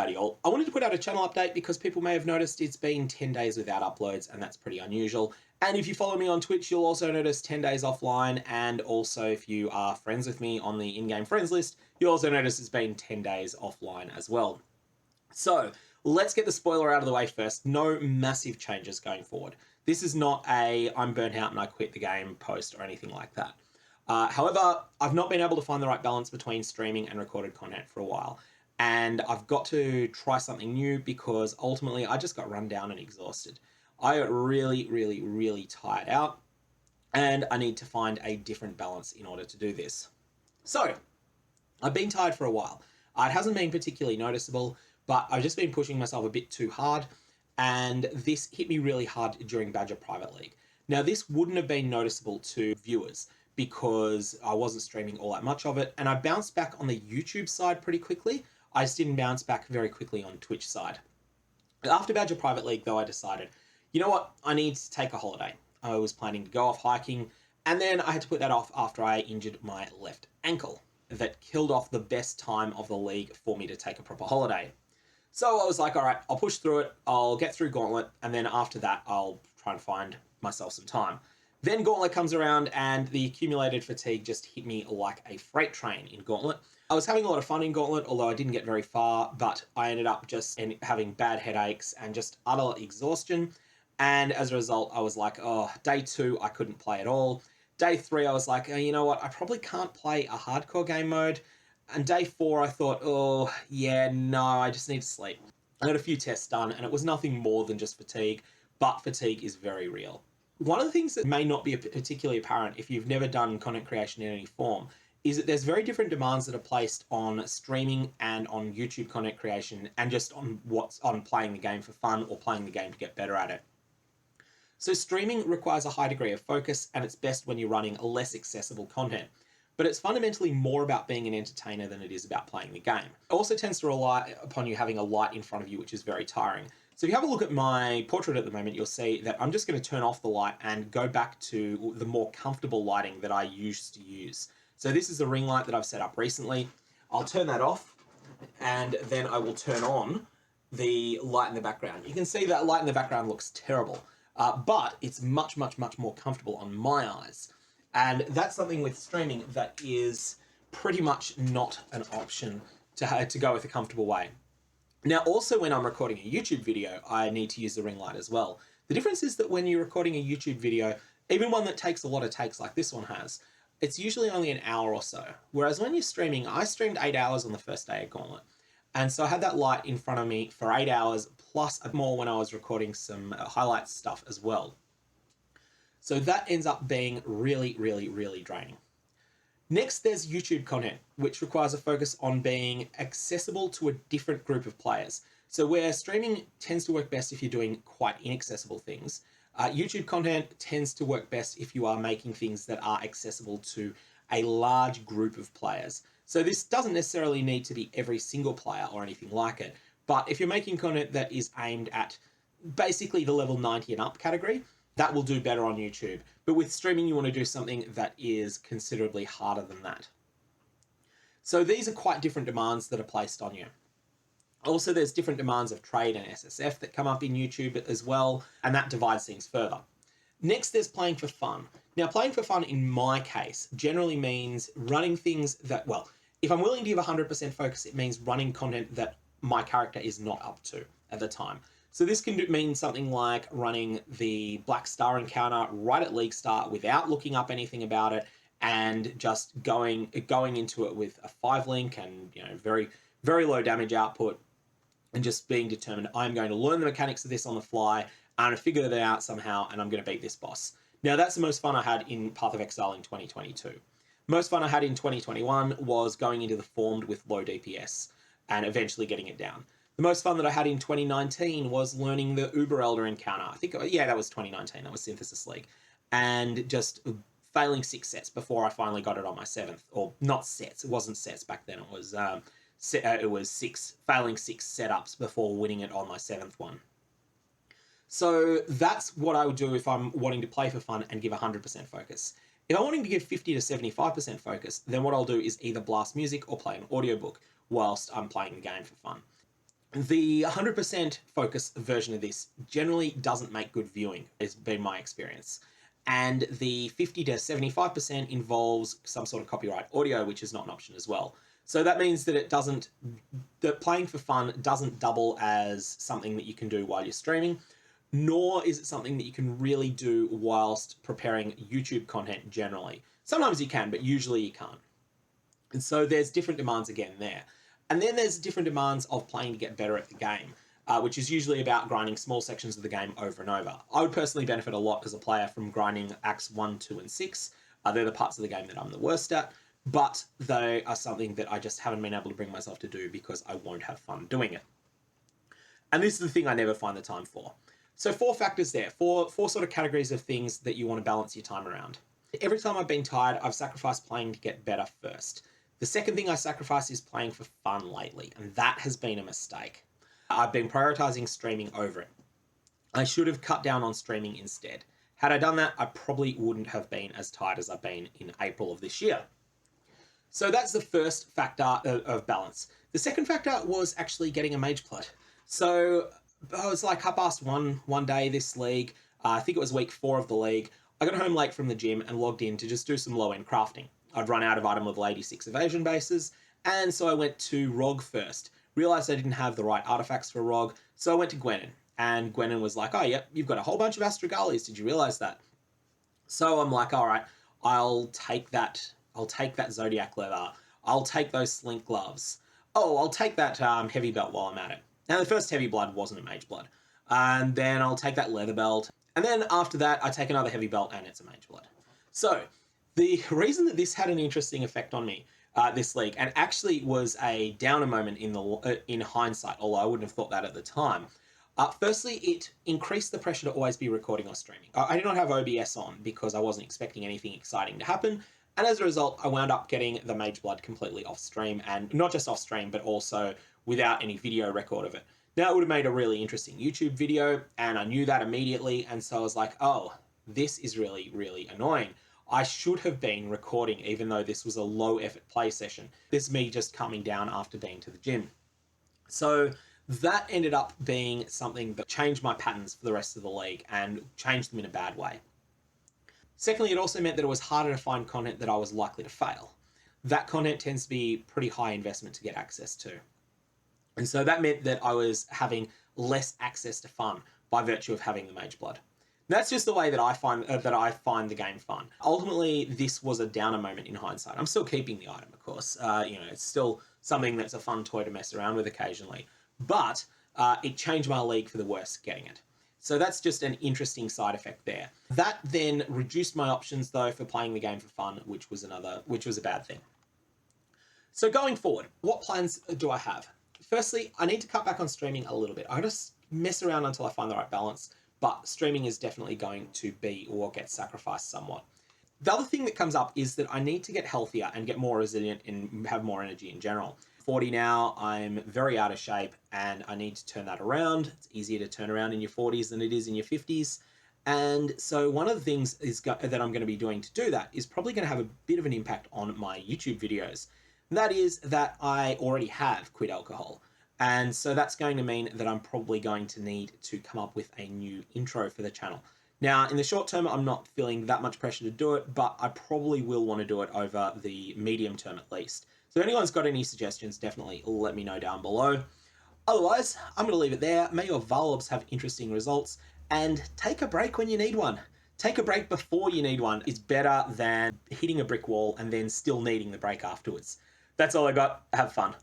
howdy all. I wanted to put out a channel update because people may have noticed it's been 10 days without uploads, and that's pretty unusual. And if you follow me on Twitch, you'll also notice 10 days offline, and also if you are friends with me on the in-game friends list, you'll also notice it's been 10 days offline as well. So let's get the spoiler out of the way first. No massive changes going forward. This is not a I'm burnt out and I quit the game post or anything like that. However, I've not been able to find the right balance between streaming and recorded content for a while. And I've got to try something new because ultimately I just got run down and exhausted. I got really tired out, and I need to find a different balance in order to do this. So, I've been tired for a while. It hasn't been particularly noticeable, but I've just been pushing myself a bit too hard, and this hit me really hard during Badger Private League. Now, this wouldn't have been noticeable to viewers because I wasn't streaming all that much of it, and I bounced back on the YouTube side pretty quickly. I just didn't bounce back very quickly on Twitch side. After Badger Private League, though, I decided, you know what, I need to take a holiday. I was planning to go off hiking, and then I had to put that off after I injured my left ankle. That killed off the best time of the league for me to take a proper holiday. So I was like, all right, I'll push through it, I'll get through Gauntlet, and then after that, I'll try and find myself some time. Then Gauntlet comes around, and the accumulated fatigue just hit me like a freight train in Gauntlet. I was having a lot of fun in Gauntlet, although I didn't get very far, but I ended up just having bad headaches and just utter exhaustion. And as a result, I was like, oh, day 2, I couldn't play at all. Day 3, I was like, oh, you know what, I probably can't play a hardcore game mode. And day 4, I thought, oh, yeah, no, I just need to sleep. I got a few tests done, and it was nothing more than just fatigue, but fatigue is very real. One of the things that may not be particularly apparent if you've never done content creation in any form is that there's very different demands that are placed on streaming and on YouTube content creation and just on what's on playing the game for fun or playing the game to get better at it. So streaming requires a high degree of focus, and it's best when you're running less accessible content. But it's fundamentally more about being an entertainer than it is about playing the game. It also tends to rely upon you having a light in front of you, which is very tiring. So if you have a look at my portrait at the moment, you'll see that I'm just going to turn off the light and go back to the more comfortable lighting that I used to use. So this is the ring light that I've set up recently. I'll turn that off, and then I will turn on the light in the background. You can see that light in the background looks terrible, but it's much more comfortable on my eyes. And that's something with streaming that is pretty much not an option to go with a comfortable way. Now, also when I'm recording a YouTube video, I need to use the ring light as well. The difference is that when you're recording a YouTube video, even one that takes a lot of takes like this one has, it's usually only an hour or so. Whereas when you're streaming, I streamed 8 hours on the first day of Gauntlet. And so I had that light in front of me for 8 hours, plus more when I was recording some highlights stuff as well. So that ends up being really draining. Next, there's YouTube content, which requires a focus on being accessible to a different group of players. So where streaming tends to work best if you're doing quite inaccessible things, YouTube content tends to work best if you are making things that are accessible to a large group of players. So this doesn't necessarily need to be every single player or anything like it, but if you're making content that is aimed at basically the level 90 and up category, that will do better on YouTube. But with streaming, you want to do something that is considerably harder than that. So these are quite different demands that are placed on you. Also, there's different demands of trade and SSF that come up in YouTube as well, and that divides things further. Next, there's playing for fun. Now, playing for fun in my case generally means running things that, well, if I'm willing to give 100% focus, it means running content that my character is not up to at the time. So this can mean something like running the Black Star encounter right at League Start without looking up anything about it and just going into it with a 5 link and, you know, very low damage output, and just being determined, I'm going to learn the mechanics of this on the fly, I'm going to figure it out somehow, and I'm going to beat this boss. Now, that's the most fun I had in Path of Exile in 2022. Most fun I had in 2021 was going into the Formed with low DPS and eventually getting it down. The most fun that I had in 2019 was learning the Uber Elder encounter. I think, yeah, that was 2019. That was Synthesis League. And just failing 6 sets before I finally got it on my 7th. Or not sets. It wasn't sets back then. It was failing 6 setups before winning it on my 7th one. So that's what I would do if I'm wanting to play for fun and give 100% focus. If I'm wanting to give 50 to 75% focus, then what I'll do is either blast music or play an audiobook whilst I'm playing the game for fun. The 100% focus version of this generally doesn't make good viewing, has been my experience. And the 50 to 75% involves some sort of copyright audio, which is not an option as well. So that means that that playing for fun doesn't double as something that you can do while you're streaming, nor is it something that you can really do whilst preparing YouTube content generally. Sometimes you can, but usually you can't. And so there's different demands again there. And then there's different demands of playing to get better at the game, which is usually about grinding small sections of the game over and over. I would personally benefit a lot as a player from grinding Acts 1, 2, and 6. They're the parts of the game that I'm the worst at, but they are something that I just haven't been able to bring myself to do because I won't have fun doing it. And this is the thing I never find the time for. So 4 factors there, four sort of categories of things that you want to balance your time around. Every time I've been tired, I've sacrificed playing to get better first. The second thing I sacrifice is playing for fun lately, and that has been a mistake. I've been prioritizing streaming over it. I should have cut down on streaming instead. Had I done that, I probably wouldn't have been as tired as I've been in April of this year. So that's the first factor of balance. The second factor was actually getting a mage blood. So I was like up past one day this league. I think it was week 4 of the league. I got home late from the gym and logged in to just do some low-end crafting. I'd run out of item level 86 evasion bases, and so I went to Rog first. Realised I didn't have the right artifacts for Rog, so I went to Gwennen. And Gwennen was like, oh, yep, you've got a whole bunch of Astrogalias. Did you realise that? So I'm like, all right, I'll take that Zodiac leather. I'll take those slink gloves. Oh, I'll take that heavy belt while I'm at it. Now, the first heavy blood wasn't a mage blood. And then I'll take that leather belt. And then after that, I take another heavy belt and it's a mage blood. So the reason that this had an interesting effect on me this league, and actually was a downer moment in hindsight, although I wouldn't have thought that at the time. Firstly, it increased the pressure to always be recording or streaming. I did not have OBS on because I wasn't expecting anything exciting to happen. And as a result, I wound up getting the Mage Blood completely off stream, and not just off stream, but also without any video record of it. Now, it would have made a really interesting YouTube video, and I knew that immediately, and so I was like, oh, this is really, really annoying. I should have been recording, even though this was a low-effort play session. This is me just coming down after being to the gym. So that ended up being something that changed my patterns for the rest of the league, and changed them in a bad way. Secondly, it also meant that it was harder to find content that I was likely to fail. That content tends to be pretty high investment to get access to. And so that meant that I was having less access to fun by virtue of having the Mage Blood. That's just the way that I find the game fun. Ultimately, this was a downer moment in hindsight. I'm still keeping the item, of course. It's still something that's a fun toy to mess around with occasionally. But it changed my league for the worse getting it. So that's just an interesting side effect there. That then reduced my options, though, for playing the game for fun, which was a bad thing. So going forward, what plans do I have? Firstly, I need to cut back on streaming a little bit. I just mess around until I find the right balance, but streaming is definitely going to be or get sacrificed somewhat. The other thing that comes up is that I need to get healthier and get more resilient and have more energy in general. 40 now, I'm very out of shape and I need to turn that around. It's easier to turn around in your 40s than it is in your 50s. And so one of the things that I'm going to be doing to do that is probably going to have a bit of an impact on my YouTube videos. And that is that I already have quit alcohol. And so that's going to mean that I'm probably going to need to come up with a new intro for the channel. Now, in the short term, I'm not feeling that much pressure to do it, but I probably will want to do it over the medium term at least. So if anyone's got any suggestions, definitely let me know down below. Otherwise, I'm going to leave it there. May your Valobs have interesting results, and take a break when you need one. Take a break before you need one is better than hitting a brick wall and then still needing the break afterwards. That's all I got. Have fun.